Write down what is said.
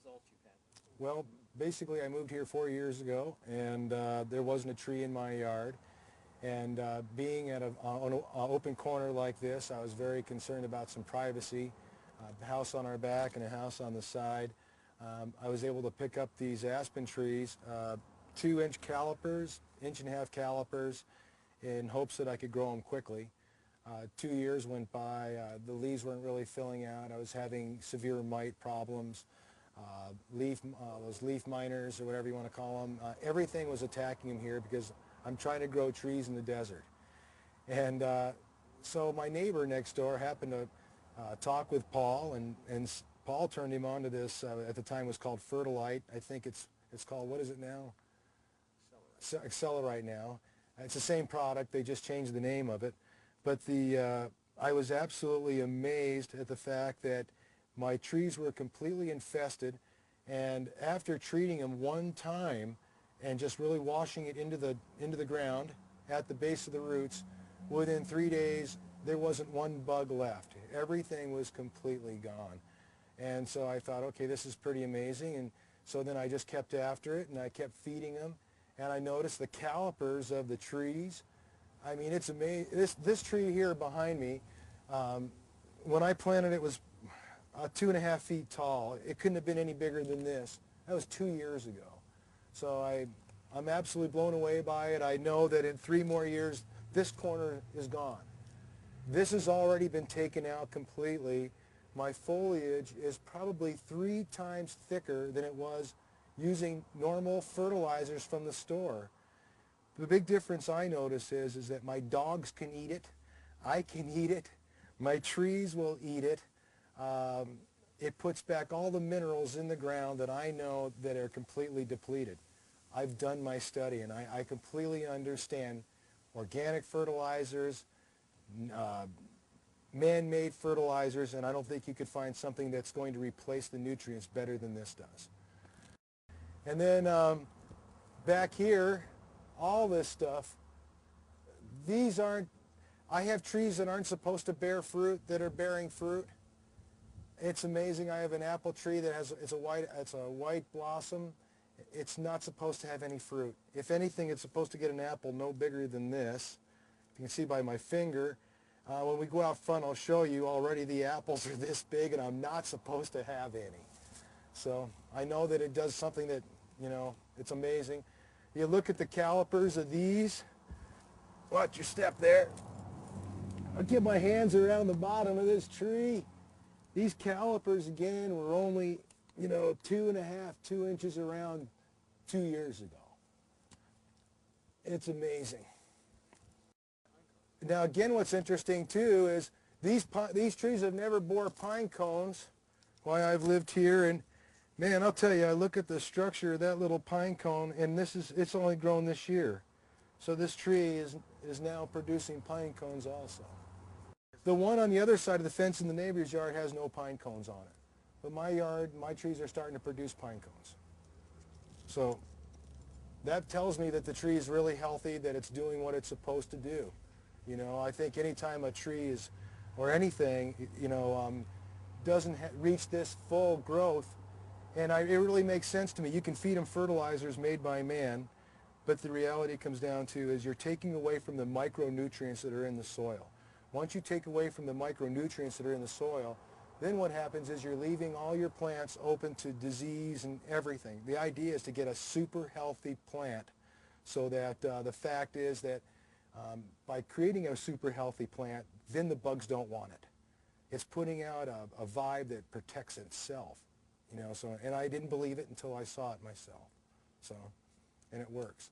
results you've had? Well, basically I moved here 4 years ago, and there wasn't a tree in my yard. And being at on an open corner like this, I was very concerned about some privacy. A house on our back and a house on the side. I was able to pick up these aspen trees, 2-inch calipers, 1.5-inch calipers, in hopes that I could grow them quickly. 2 years went by, the leaves weren't really filling out. I was having severe mite problems, those leaf miners or whatever you want to call them. Everything was attacking them here because I'm trying to grow trees in the desert. And so my neighbor next door happened to talk with Paul, and Paul turned him on to this, at the time it was called Fertilite. I think it's called, what is it now? Excelerite. Excelerite now. It's the same product, they just changed the name of it. But I was absolutely amazed at the fact that my trees were completely infested, and after treating them one time and just really washing it into the ground at the base of the roots, within 3 days there wasn't one bug left. Everything was completely gone. And so I thought, okay, this is pretty amazing. And so then I just kept after it, and I kept feeding them, and I noticed the calipers of the trees. I mean, it's amazing. This tree here behind me, when I planted it was 2.5 feet tall. It couldn't have been any bigger than this. That was 2 years ago. So I'm absolutely blown away by it. I know that in 3 more years, this corner is gone. This has already been taken out completely. My foliage is probably 3 times thicker than it was using normal fertilizers from the store. The big difference I notice is that my dogs can eat it, I can eat it, my trees will eat it. It puts back all the minerals in the ground that I know that are completely depleted. I've done my study, and I completely understand organic fertilizers, man-made fertilizers, and I don't think you could find something that's going to replace the nutrients better than this does. And then back here, all this stuff, these aren't, I have trees that aren't supposed to bear fruit that are bearing fruit. It's amazing. I have an apple tree that has, it's a white blossom. It's not supposed to have any fruit. If anything, it's supposed to get an apple no bigger than this. You can see by my finger. When we go out front, I'll show you already the apples are this big, and I'm not supposed to have any. So I know that it does something that, you know, it's amazing. You look at the calipers of these. Watch your step there. I'll get my hands around the bottom of this tree. These calipers, again, were only, you know, 2.5, 2 inches around 2 years ago. It's amazing. Now, again, what's interesting, too, is these trees have never bore pine cones while I've lived here. And, man, I'll tell you, I look at the structure of that little pine cone, and it's only grown this year. So this tree is now producing pine cones also. The one on the other side of the fence in the neighbor's yard has no pine cones on it. But my yard, my trees are starting to produce pine cones. So that tells me that the tree is really healthy, that it's doing what it's supposed to do. You know, I think anytime a tree is, or anything, you know, doesn't reach this full growth, and it really makes sense to me. You can feed them fertilizers made by man, but the reality comes down to is you're taking away from the micronutrients that are in the soil. Once you take away from the micronutrients that are in the soil, then what happens is you're leaving all your plants open to disease and everything. The idea is to get a super healthy plant, so that the fact is that by creating a super healthy plant, then the bugs don't want it. It's putting out a vibe that protects itself, you know. So, and I didn't believe it until I saw it myself. So, and it works.